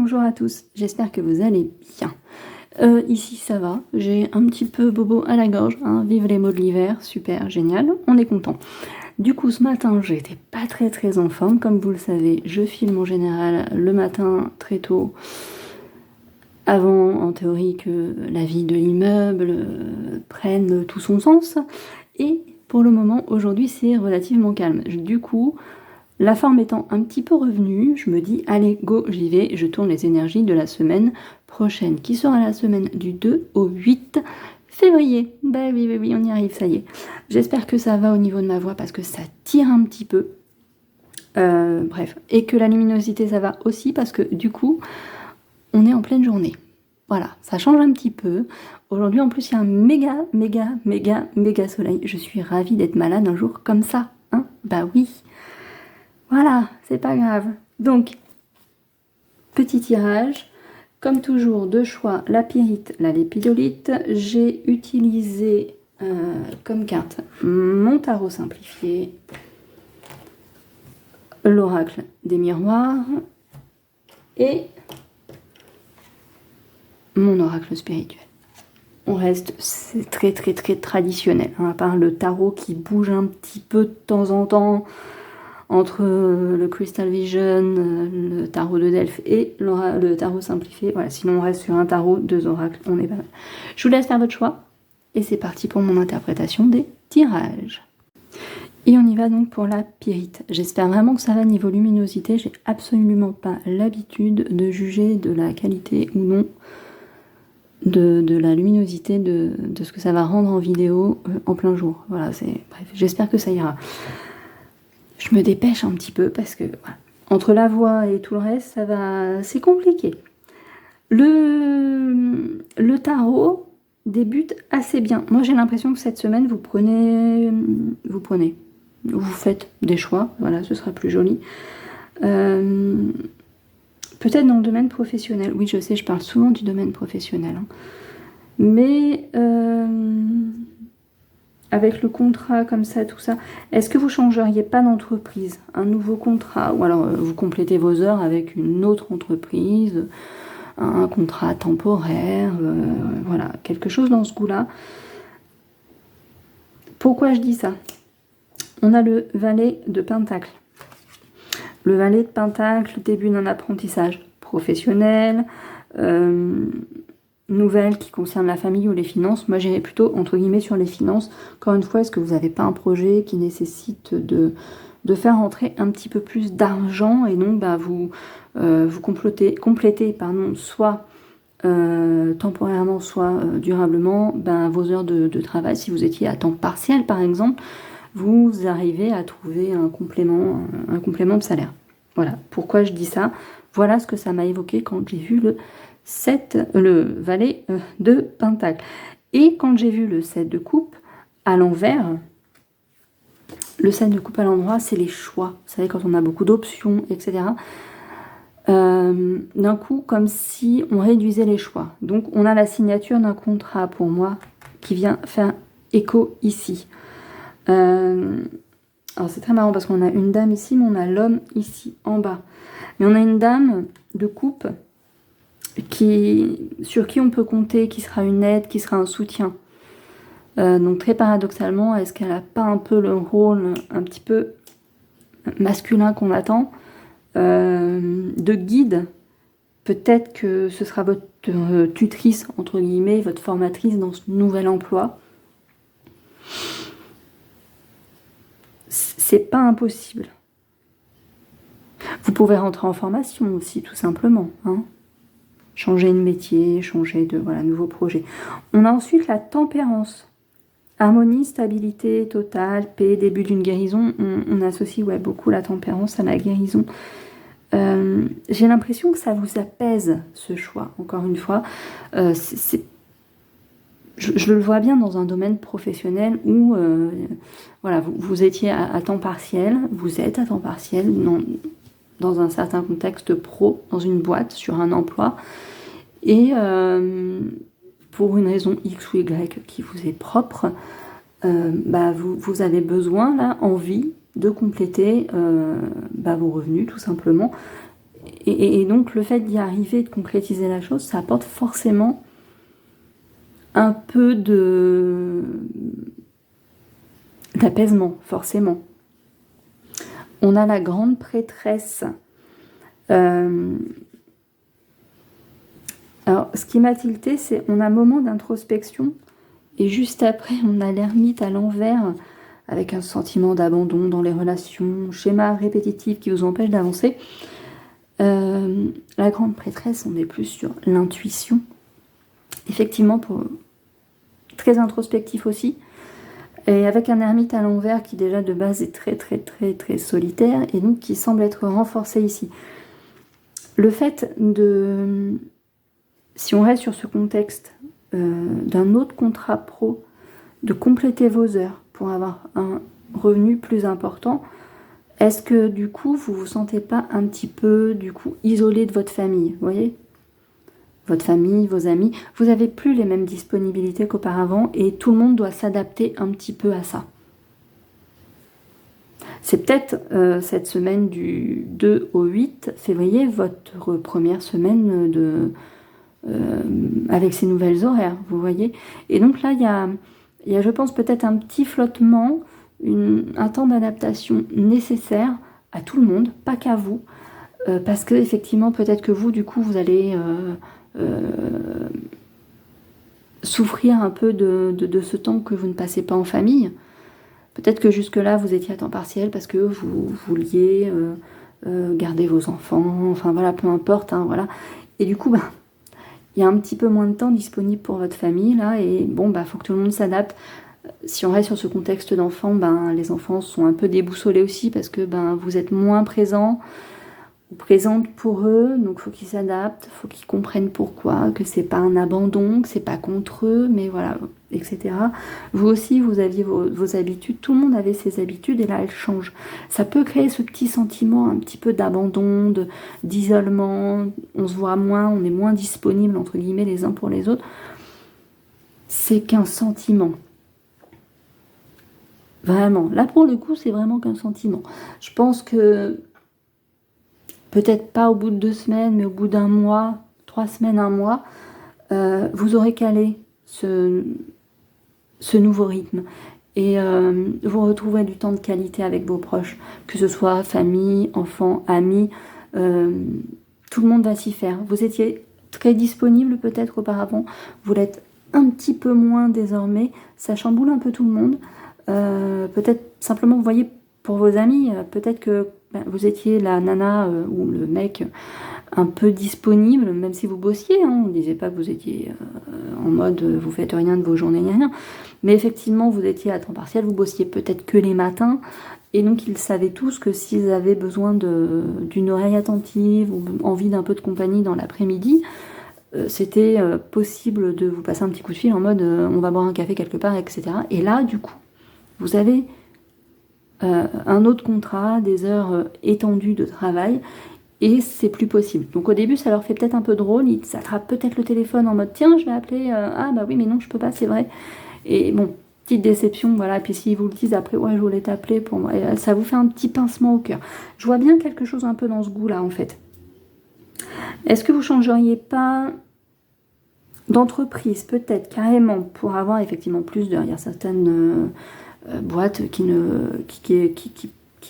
bonjour à tous, j'espère que vous allez bien. Ici ça va, j'ai un petit peu bobo à la gorge, hein. Vive les mots de l'hiver, super, génial, on est content. Du coup ce matin j'étais pas très en forme, comme vous le savez, je filme en général le matin très tôt, avant en théorie que la vie de l'immeuble prenne tout son sens, et pour le moment aujourd'hui c'est relativement calme. Du coup, la forme étant un petit peu revenue, je me dis, allez, go, j'y vais, je tourne les énergies de la semaine prochaine, qui sera la semaine du 2 au 8 février. Bah oui, on y arrive, ça y est. J'espère que ça va au niveau de ma voix, parce que ça tire un petit peu. Bref, et que la luminosité, ça va aussi, parce que du coup, on est en pleine journée. Voilà, ça change un petit peu. Aujourd'hui, en plus, il y a un méga soleil. Je suis ravie d'être malade un jour comme ça, hein. Bah oui. Voilà, c'est pas grave. Donc, petit tirage. Comme toujours, de choix, la pyrite, la lépidolite. J'ai utilisé comme carte mon tarot simplifié, l'oracle des miroirs et mon oracle spirituel. On reste, c'est très traditionnel, hein, à part le tarot qui bouge un petit peu de temps en temps, entre le Crystal Vision, le tarot de Delphes et le tarot simplifié. Voilà, sinon on reste sur un tarot, 2 oracles, on est pas mal. Je vous laisse faire votre choix. Et c'est parti pour mon interprétation des tirages. Et on y va donc pour la pyrite. J'espère vraiment que ça va niveau luminosité. J'ai absolument pas l'habitude de juger de la qualité ou non de la luminosité de ce que ça va rendre en vidéo en plein jour. Voilà, bref, j'espère que ça ira. Je me dépêche un petit peu parce que voilà, entre la voix et tout le reste, c'est compliqué. Le tarot débute assez bien. Moi, j'ai l'impression que cette semaine, vous faites des choix. Voilà, ce sera plus joli. Peut-être dans le domaine professionnel. Oui, je sais, je parle souvent du domaine professionnel, hein. Mais avec le contrat comme ça, tout ça, est-ce que vous changeriez pas d'entreprise? Un nouveau contrat? Ou alors vous complétez vos heures avec une autre entreprise, un contrat temporaire, voilà, quelque chose dans ce goût-là. Pourquoi je dis ça? On a le valet de Pentacle. Le valet de Pentacle, début d'un apprentissage professionnel, nouvelle qui concerne la famille ou les finances. Moi, j'irais plutôt, entre guillemets, sur les finances. Encore une fois, est-ce que vous n'avez pas un projet qui nécessite de faire rentrer un petit peu plus d'argent et donc vous complétez soit temporairement, soit durablement vos heures de travail. Si vous étiez à temps partiel, par exemple, vous arrivez à trouver un complément de salaire. Voilà, pourquoi je dis ça? Voilà ce que ça m'a évoqué quand j'ai vu le valet de Pentacle. Et quand j'ai vu le 7 de coupe à l'envers, le 7 de coupe à l'endroit, c'est les choix. Vous savez, quand on a beaucoup d'options, etc. D'un coup, comme si on réduisait les choix. Donc, on a la signature d'un contrat, pour moi, qui vient faire écho ici. Alors, c'est très marrant parce qu'on a une dame ici, mais on a l'homme ici, en bas. Mais on a une dame de coupe sur qui on peut compter, qui sera une aide, qui sera un soutien. Donc très paradoxalement, est-ce qu'elle n'a pas un peu le rôle un petit peu masculin qu'on attend, de guide? Peut-être que ce sera votre tutrice, entre guillemets, votre formatrice dans ce nouvel emploi. C'est pas impossible. Vous pouvez rentrer en formation aussi, tout simplement, hein. Changer de métier, changer de nouveau projet. On a ensuite la tempérance. Harmonie, stabilité totale, paix, début d'une guérison. On associe beaucoup la tempérance à la guérison. J'ai l'impression que ça vous apaise, ce choix. Encore une fois, je le vois bien dans un domaine professionnel où vous étiez à temps partiel, vous êtes à temps partiel dans un certain contexte pro, dans une boîte, sur un emploi, et pour une raison X ou Y qui vous est propre, vous avez besoin, là, envie de compléter vos revenus, tout simplement. Et donc le fait d'y arriver, de concrétiser la chose, ça apporte forcément un peu d'apaisement, forcément. On a la grande prêtresse. Alors, ce qui m'a tilté, c'est on a un moment d'introspection et juste après, on a l'ermite à l'envers avec un sentiment d'abandon dans les relations, schéma répétitif qui vous empêche d'avancer. La grande prêtresse, on est plus sur l'intuition. Effectivement, très introspectif aussi. Et avec un ermite à l'envers qui déjà de base est très solitaire et donc qui semble être renforcé ici. Le fait de... Si on reste sur ce contexte d'un autre contrat pro, de compléter vos heures pour avoir un revenu plus important, est-ce que du coup vous vous sentez pas un petit peu du coup isolé de votre famille, vous voyez? Votre famille, vos amis, vous n'avez plus les mêmes disponibilités qu'auparavant et tout le monde doit s'adapter un petit peu à ça. C'est peut-être cette semaine du 2 au 8 février, votre première semaine avec ces nouvelles horaires, vous voyez. Et donc là, il y a je pense, peut-être un petit flottement, un temps d'adaptation nécessaire à tout le monde, pas qu'à vous, parce que effectivement, peut-être que vous, du coup, vous allez souffrir un peu de ce temps que vous ne passez pas en famille. Peut-être que jusque-là, vous étiez à temps partiel parce que vous vouliez garder vos enfants, enfin voilà, peu importe, hein, voilà. Et du coup, il y a un petit peu moins de temps disponible pour votre famille, là, et bon, faut que tout le monde s'adapte. Si on reste sur ce contexte d'enfants, les enfants sont un peu déboussolés aussi parce que vous êtes moins présents ou présente pour eux, donc il faut qu'ils s'adaptent, il faut qu'ils comprennent pourquoi, que c'est pas un abandon, que c'est pas contre eux, mais voilà, etc. Vous aussi, vous aviez vos habitudes, tout le monde avait ses habitudes et là, elles changent. Ça peut créer ce petit sentiment un petit peu d'abandon, d'isolement, on se voit moins, on est moins disponible, entre guillemets, les uns pour les autres. C'est qu'un sentiment. Vraiment. Là, pour le coup, c'est vraiment qu'un sentiment. Je pense que peut-être pas au bout de 2 semaines, mais au bout d'un mois, 3 semaines, 1 mois, vous aurez calé ce nouveau rythme. Et vous retrouverez du temps de qualité avec vos proches, que ce soit famille, enfants, amis, tout le monde va s'y faire. Vous étiez très disponible peut-être auparavant, vous l'êtes un petit peu moins désormais, ça chamboule un peu tout le monde. Peut-être simplement, vous voyez, pour vos amis, peut-être que vous étiez la nana ou le mec un peu disponible, même si vous bossiez, hein, on ne disait pas que vous étiez en mode vous faites rien de vos journées, ni rien, mais effectivement vous étiez à temps partiel, vous bossiez peut-être que les matins, et donc ils savaient tous que s'ils avaient besoin d'une oreille attentive ou envie d'un peu de compagnie dans l'après-midi, c'était possible de vous passer un petit coup de fil en mode on va boire un café quelque part, etc. Et là, du coup, vous avez un autre contrat, des heures étendues de travail, et c'est plus possible. Donc au début, ça leur fait peut-être un peu drôle, ils s'attrapent peut-être le téléphone en mode tiens, je vais appeler, ah bah oui, mais non, je peux pas, c'est vrai. Et bon, petite déception, voilà, puis s'ils vous le disent après, ouais, je voulais t'appeler pour moi, et ça vous fait un petit pincement au cœur. Je vois bien quelque chose un peu dans ce goût-là, en fait. Est-ce que vous changeriez pas d'entreprise, peut-être, carrément, pour avoir effectivement plus d'heures? Il y a certaines boîtes qui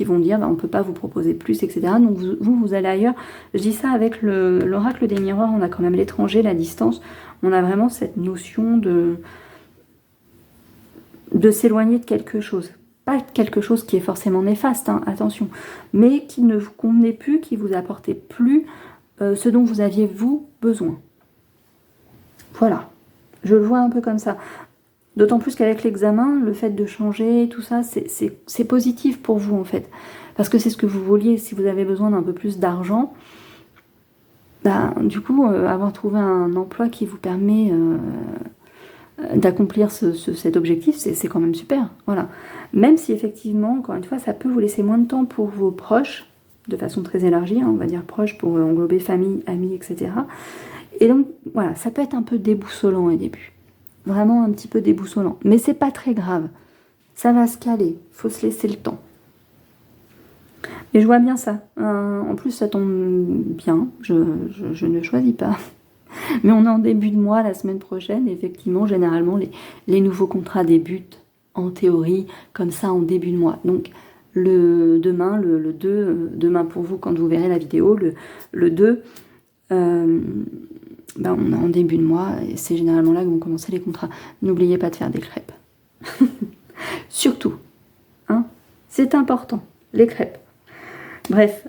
vont dire on ne peut pas vous proposer plus, etc. Donc vous allez ailleurs. Je dis ça avec l'oracle des miroirs, on a quand même l'étranger, la distance. On a vraiment cette notion de s'éloigner de quelque chose. Pas quelque chose qui est forcément néfaste, hein, attention, mais qui ne vous convenait plus, qui vous apportait plus ce dont vous aviez, vous, besoin. Voilà, je le vois un peu comme ça. D'autant plus qu'avec l'examen, le fait de changer, tout ça, c'est positif pour vous en fait. Parce que c'est ce que vous vouliez. Si vous avez besoin d'un peu plus d'argent, du coup, avoir trouvé un emploi qui vous permet d'accomplir cet objectif, c'est quand même super. Voilà. Même si effectivement, encore une fois, ça peut vous laisser moins de temps pour vos proches, de façon très élargie, hein, on va dire proches pour englober famille, amis, etc. Et donc, voilà, ça peut être un peu déboussolant au début. Vraiment un petit peu déboussolant. Mais c'est pas très grave. Ça va se caler. Il faut se laisser le temps. Et je vois bien ça. En plus, ça tombe bien. Je ne choisis pas. Mais on est en début de mois, la semaine prochaine. Et effectivement, généralement, les nouveaux contrats débutent en théorie, comme ça, en début de mois. Donc, demain, le 2, demain pour vous, quand vous verrez la vidéo, le 2, ben, on est en début de mois. Et c'est généralement là que vont commencer les contrats. N'oubliez pas de faire des crêpes. Surtout. Hein, c'est important, les crêpes. Bref,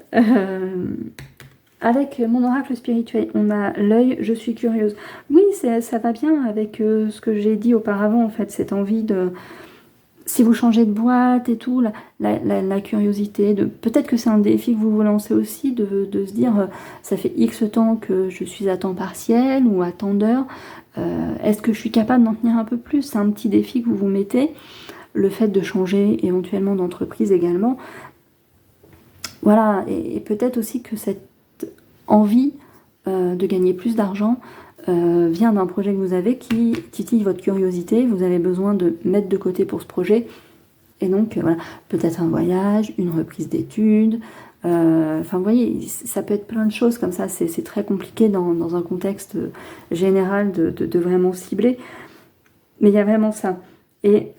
avec mon oracle spirituel, on a l'œil, je suis curieuse. Oui, ça va bien avec ce que j'ai dit auparavant, en fait, cette envie de... Si vous changez de boîte et tout, la curiosité, peut-être que c'est un défi que vous vous lancez aussi, de se dire, ça fait X temps que je suis à temps partiel ou à temps d'heure, est-ce que je suis capable d'en tenir un peu plus? C'est un petit défi que vous vous mettez. Le fait de changer éventuellement d'entreprise également. Voilà, et peut-être aussi que cette envie de gagner plus d'argent vient d'un projet que vous avez qui titille votre curiosité, vous avez besoin de mettre de côté pour ce projet, et donc voilà, peut-être un voyage, une reprise d'études, enfin vous voyez, ça peut être plein de choses comme ça, c'est très compliqué dans un contexte général de vraiment cibler, mais il y a vraiment ça. Et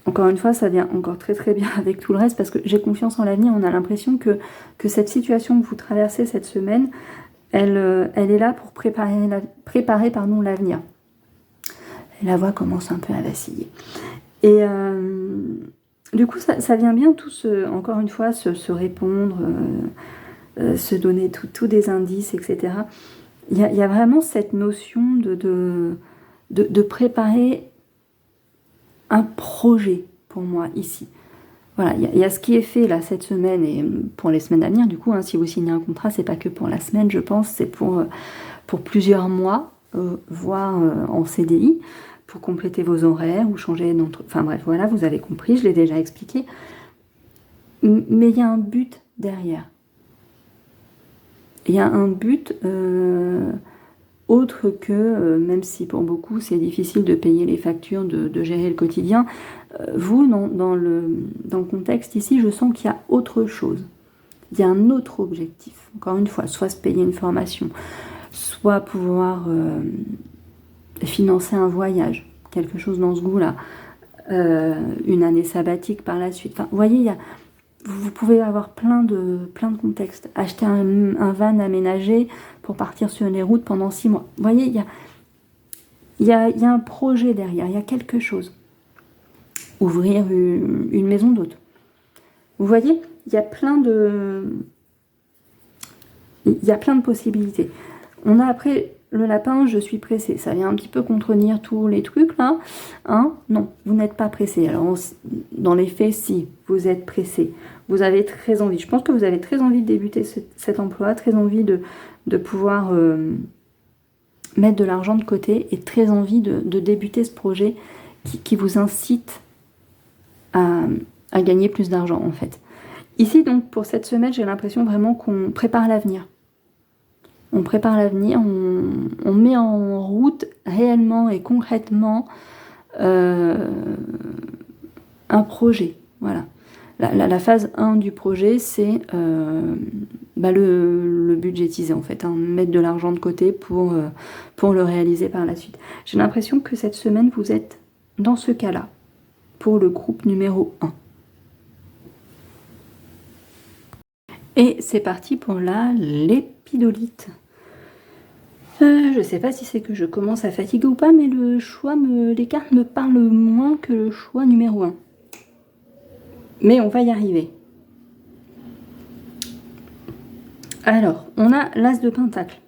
encore une fois, ça vient encore très très bien avec tout le reste parce que j'ai confiance en l'avenir. On a l'impression que cette situation que vous traversez cette semaine, elle est là pour préparer l'avenir. Et la voix commence un peu à vaciller. Et du coup, ça vient bien encore une fois, se répondre, se donner tous des indices, etc. Il y a vraiment cette notion de préparer un projet pour moi ici. Voilà, il y a ce qui est fait là cette semaine et pour les semaines à venir. Du coup, hein, si vous signez un contrat, c'est pas que pour la semaine, je pense, c'est pour plusieurs mois, voire en CDI, pour compléter vos horaires ou changer d'entre... Enfin bref, voilà, vous avez compris, je l'ai déjà expliqué. Mais il y a un but derrière. Il y a un but autre que, même si pour beaucoup c'est difficile de payer les factures, de gérer le quotidien, vous, dans le contexte ici, je sens qu'il y a autre chose. Il y a un autre objectif. Encore une fois, soit se payer une formation, soit pouvoir financer un voyage, quelque chose dans ce goût-là, une année sabbatique par la suite. Enfin, vous voyez, vous pouvez avoir plein de contextes. Acheter un van aménagé pour partir sur les routes pendant 6 mois. Vous voyez, il y a un projet derrière, il y a quelque chose. Ouvrir une maison d'hôte. Vous voyez, il y a plein de possibilités. On a après le lapin, je suis pressée. Ça vient un petit peu contredire tous les trucs là. Hein? Non, vous n'êtes pas pressé. Alors, dans les faits, si, vous êtes pressé. Vous avez très envie. Je pense que vous avez très envie de débuter cet emploi, très envie de pouvoir mettre de l'argent de côté et très envie de débuter ce projet qui vous incite à gagner plus d'argent en fait. Ici donc pour cette semaine, j'ai l'impression vraiment qu'on prépare l'avenir. On prépare l'avenir, on met en route réellement et concrètement un projet. Voilà. La phase 1 du projet, c'est le budgétiser en fait, hein, mettre de l'argent de côté pour le réaliser par la suite. J'ai l'impression que cette semaine, vous êtes dans ce cas-là, pour le groupe numéro 1. Et c'est parti pour la lépidolite. Je ne sais pas si c'est que je commence à fatiguer ou pas, mais les cartes me parlent moins que le choix numéro 1. Mais on va y arriver. Alors, on a l'As de Pentacle.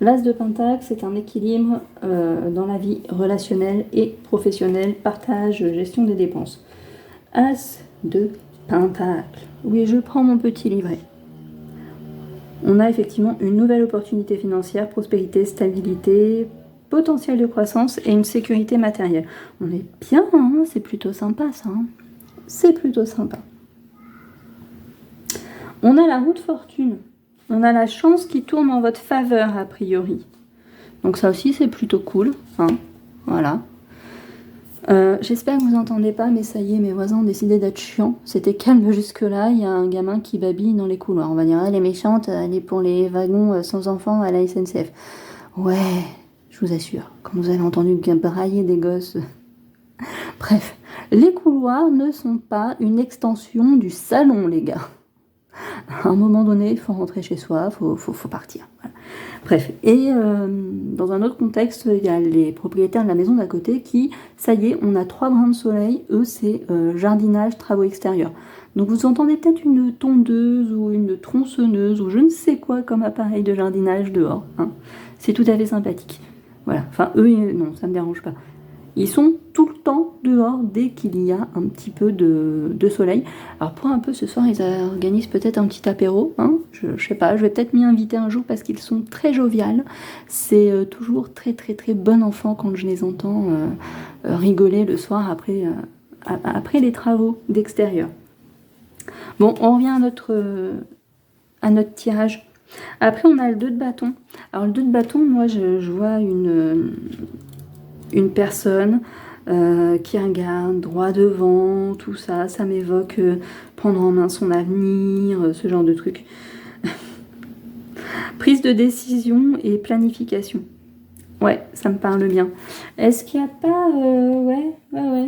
L'As de Pentacle, c'est un équilibre dans la vie relationnelle et professionnelle, partage, gestion des dépenses. As de Pentacle. Oui, je prends mon petit livret. On a effectivement une nouvelle opportunité financière, prospérité, stabilité, potentiel de croissance et une sécurité matérielle. On est bien, hein, c'est plutôt sympa ça. Hein, c'est plutôt sympa. On a la roue de fortune. On a la chance qui tourne en votre faveur, a priori. Donc ça aussi, c'est plutôt cool. Hein, voilà. J'espère que vous n'entendez pas, mais ça y est, mes voisins ont décidé d'être chiants. C'était calme jusque-là. Il y a un gamin qui babille dans les couloirs. On va dire, elle est méchante, elle est pour les wagons sans enfants à la SNCF. Ouais, je vous assure, quand vous avez entendu brailler des gosses. Bref, les couloirs ne sont pas une extension du salon, les gars. À un moment donné, il faut rentrer chez soi, faut partir. Voilà. Bref, et dans un autre contexte, il y a les propriétaires de la maison d'à côté qui, ça y est, on a 3 brins de soleil, eux c'est jardinage, travaux extérieurs. Donc vous entendez peut-être une tondeuse ou une tronçonneuse ou je ne sais quoi comme appareil de jardinage dehors. Hein. C'est tout à fait sympathique. Voilà, enfin eux, non, ça me dérange pas. Ils sont tout le temps dehors dès qu'il y a un petit peu de soleil. Alors pour un peu ce soir, ils organisent peut-être un petit apéro. Hein, je sais pas, je vais peut-être m'y inviter un jour parce qu'ils sont très joviales. C'est toujours très très très bon enfant quand je les entends rigoler le soir après les travaux d'extérieur. Bon, on revient à notre tirage. Après, on a le 2 de bâton. Alors le 2 de bâton, moi je vois une personne qui regarde droit devant, tout ça, ça m'évoque prendre en main son avenir, ce genre de truc. Prise de décision et planification. Ouais, ça me parle bien. Est-ce qu'il n'y a pas... ouais.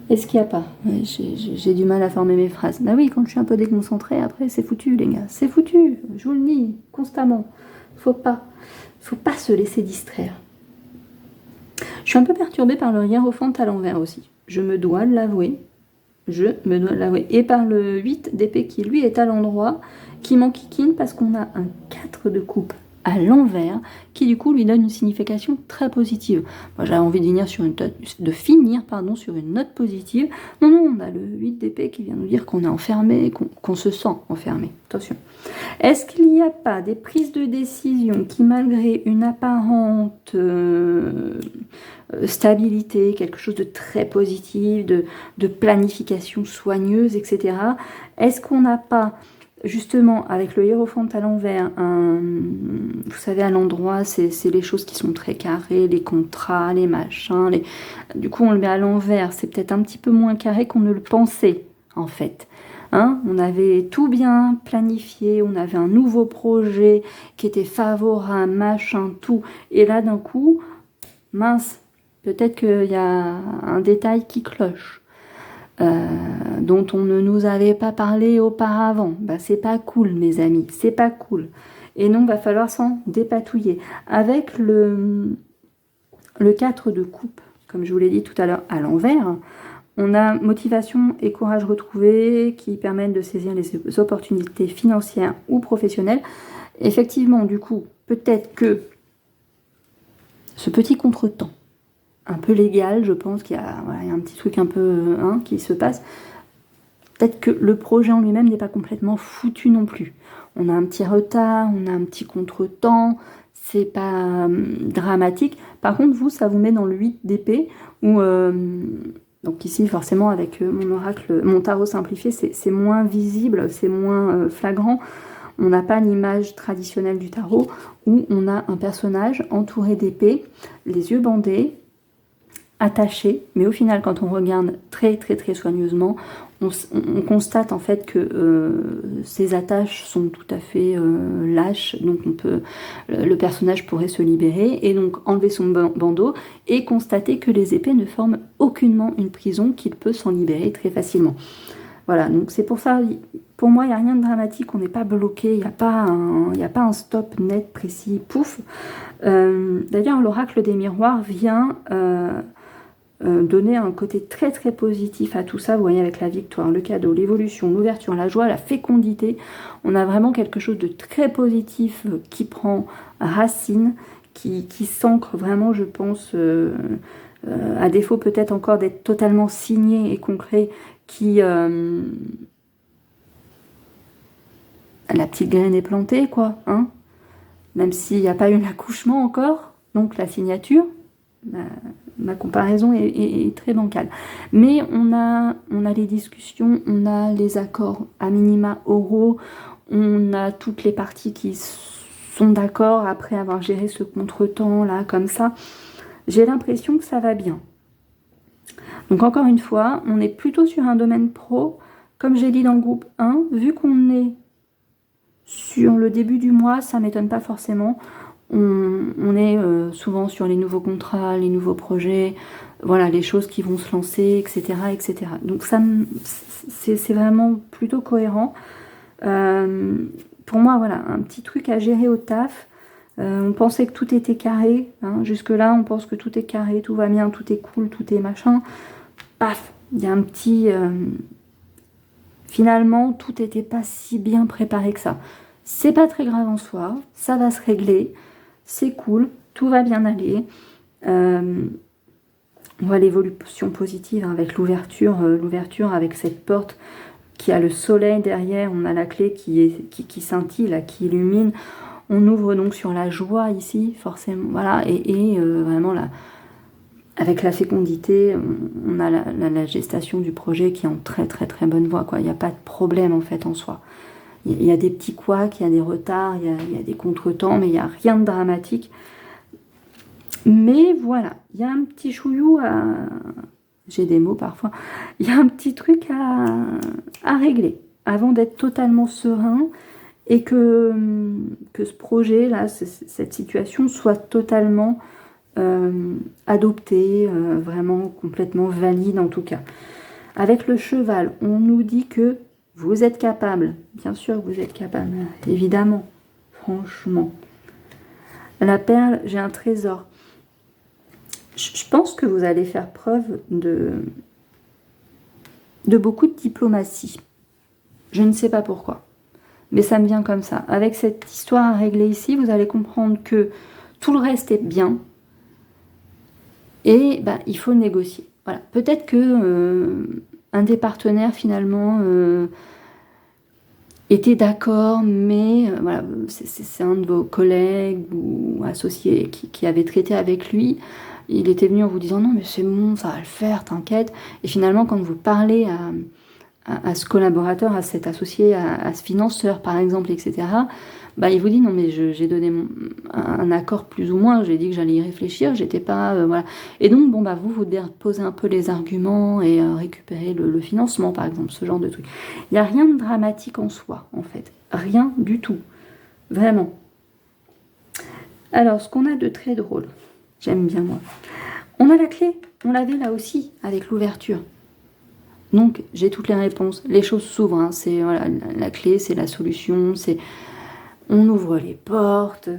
Est-ce qu'il n'y a pas ouais, j'ai du mal à former mes phrases. Bah oui, quand je suis un peu déconcentrée, après, c'est foutu, les gars. C'est foutu, je vous le dis, constamment. Faut pas se laisser distraire. Je suis un peu perturbée par le hiérophant à l'envers aussi. Je me dois l'avouer. Et par le 8 d'épée qui, lui, est à l'endroit, qui m'enquiquine parce qu'on a un 4 de coupe à l'envers, qui du coup lui donne une signification très positive. Moi j'avais envie de finir sur une note positive. Non, on a le 8 d'épée qui vient nous dire qu'on est enfermé, qu'on se sent enfermé. Attention. Est-ce qu'il n'y a pas des prises de décision qui, malgré une apparente stabilité, quelque chose de très positif, de planification soigneuse, etc., est-ce qu'on n'a pas justement, avec le hiérophant à l'envers, vous savez, à l'endroit, c'est les choses qui sont très carrées, les contrats, les machins. Du coup, on le met à l'envers. C'est peut-être un petit peu moins carré qu'on ne le pensait, en fait. Hein, on avait tout bien planifié, on avait un nouveau projet qui était favorable, machin, tout. Et là, d'un coup, mince, peut-être qu'il y a un détail qui cloche. Dont on ne nous avait pas parlé auparavant. Bah, c'est pas cool, mes amis, c'est pas cool. Et donc, va falloir s'en dépatouiller. Avec le 4 de coupe, comme je vous l'ai dit tout à l'heure, à l'envers, on a motivation et courage retrouvés qui permettent de saisir les opportunités financières ou professionnelles. Effectivement, du coup, peut-être que ce petit contretemps, un peu légal, je pense qu'il y a un petit truc un peu qui se passe. Peut-être que le projet en lui-même n'est pas complètement foutu non plus. On a un petit retard, on a un petit contretemps, c'est pas dramatique. Par contre, vous, ça vous met dans le 8 d'épée, où, donc ici, forcément, avec mon tarot simplifié, c'est moins visible, c'est moins flagrant. On n'a pas l'image traditionnelle du tarot, où on a un personnage entouré d'épées, les yeux bandés, attaché, mais au final, quand on regarde très très très soigneusement, on constate en fait que ces attaches sont tout à fait lâches, donc le personnage pourrait se libérer et donc enlever son bandeau et constater que les épées ne forment aucunement une prison, qu'il peut s'en libérer très facilement. Voilà, donc c'est pour ça, pour moi, il n'y a rien de dramatique, on n'est pas bloqué, il n'y a pas un stop net, précis, pouf. D'ailleurs, l'oracle des miroirs vient donner un côté très très positif à tout ça, vous voyez, avec la victoire, le cadeau, l'évolution, l'ouverture, la joie, la fécondité. On a vraiment quelque chose de très positif qui prend racine, qui s'ancre vraiment, je pense, à défaut peut-être encore d'être totalement signé et concret, qui... la petite graine est plantée, quoi, hein, même s'il n'y a pas eu l'accouchement encore, donc la signature, ma comparaison est très bancale. Mais on a les discussions, on a les accords à minima oraux, on a toutes les parties qui sont d'accord après avoir géré ce contretemps là, comme ça. J'ai l'impression que ça va bien. Donc encore une fois, on est plutôt sur un domaine pro. Comme j'ai dit dans le groupe 1, vu qu'on est sur le début du mois, ça ne m'étonne pas forcément. On est souvent sur les nouveaux contrats, les nouveaux projets, voilà, les choses qui vont se lancer, etc. etc. Donc ça, c'est vraiment plutôt cohérent. Pour moi, voilà, un petit truc à gérer au taf. On pensait que tout était carré. Hein. Jusque-là, on pense que tout est carré, tout va bien, tout est cool, tout est machin. Paf, il y a un petit... Finalement, tout n'était pas si bien préparé que ça. C'est pas très grave en soi, ça va se régler, c'est cool, tout va bien aller. On voit l'évolution positive avec l'ouverture avec cette porte qui a le soleil derrière, on a la clé qui scintille, là, qui illumine. On ouvre donc sur la joie ici, forcément, voilà, et vraiment là, avec la fécondité, on a la gestation du projet qui est en très très très bonne voie, quoi. Il n'y a pas de problème en fait en soi. Il y a des petits couacs, il y a des retards, il y a des contretemps, mais il n'y a rien de dramatique. Mais voilà, il y a un petit chouillou à... J'ai des mots parfois. Il y a un petit truc à régler avant d'être totalement serein et que ce projet-là, cette situation soit totalement adoptée, vraiment complètement valide en tout cas. Avec le cheval, on nous dit que vous êtes capable. Bien sûr que vous êtes capable, évidemment, franchement. La perle, j'ai un trésor. Je pense que vous allez faire preuve de beaucoup de diplomatie. Je ne sais pas pourquoi, mais ça me vient comme ça. Avec cette histoire à régler ici, vous allez comprendre que tout le reste est bien et bah, il faut négocier. Voilà. Peut-être que un des partenaires finalement était d'accord, mais voilà, c'est un de vos collègues ou associés qui avait traité avec lui. Il était venu en vous disant non mais c'est bon, ça va le faire, t'inquiète. Et finalement quand vous parlez à ce collaborateur, à cet associé, à ce financeur par exemple, etc., bah, il vous dit non mais j'ai donné un accord plus ou moins, j'ai dit que j'allais y réfléchir, j'étais pas... voilà. Et donc bon bah vous devez poser un peu les arguments et récupérer le financement par exemple, ce genre de truc. Il n'y a rien de dramatique en soi en fait, rien du tout, vraiment. Alors ce qu'on a de très drôle, j'aime bien moi, on a la clé, on l'avait là aussi avec l'ouverture. Donc j'ai toutes les réponses, les choses s'ouvrent, hein. C'est voilà, la clé, c'est la solution, c'est... On ouvre les portes.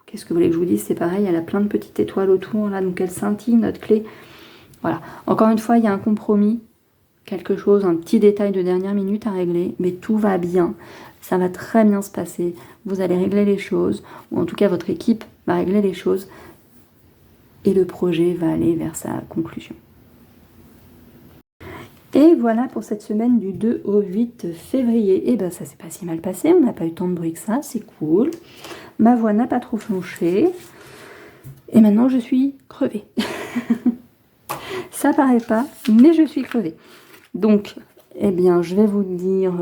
Qu'est-ce que vous voulez que je vous dise? C'est pareil, elle a plein de petites étoiles autour, là, donc elle scintille, notre clé. Voilà. Encore une fois, il y a un compromis, quelque chose, un petit détail de dernière minute à régler, mais tout va bien. Ça va très bien se passer. Vous allez régler les choses, ou en tout cas, votre équipe va régler les choses, et le projet va aller vers sa conclusion. Et voilà pour cette semaine du 2 au 8 février. Et ben ça s'est pas si mal passé, on n'a pas eu tant de bruit que ça, c'est cool. Ma voix n'a pas trop flanché. Et maintenant je suis crevée. Ça paraît pas, mais je suis crevée. Donc, eh bien, je vais vous dire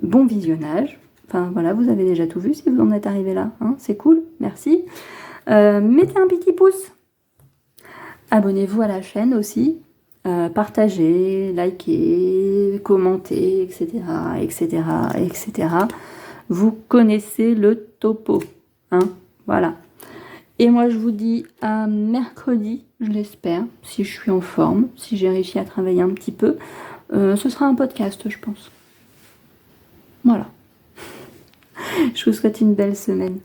bon visionnage. Enfin voilà, vous avez déjà tout vu si vous en êtes arrivé là. Hein, c'est cool, merci. Mettez un petit pouce. Abonnez-vous à la chaîne aussi. Partagez, likez, commentez, etc., etc., etc. Vous connaissez le topo, hein, voilà. Et moi, je vous dis à mercredi, je l'espère, si je suis en forme, si j'ai réussi à travailler un petit peu. Ce sera un podcast, je pense. Voilà. Je vous souhaite une belle semaine.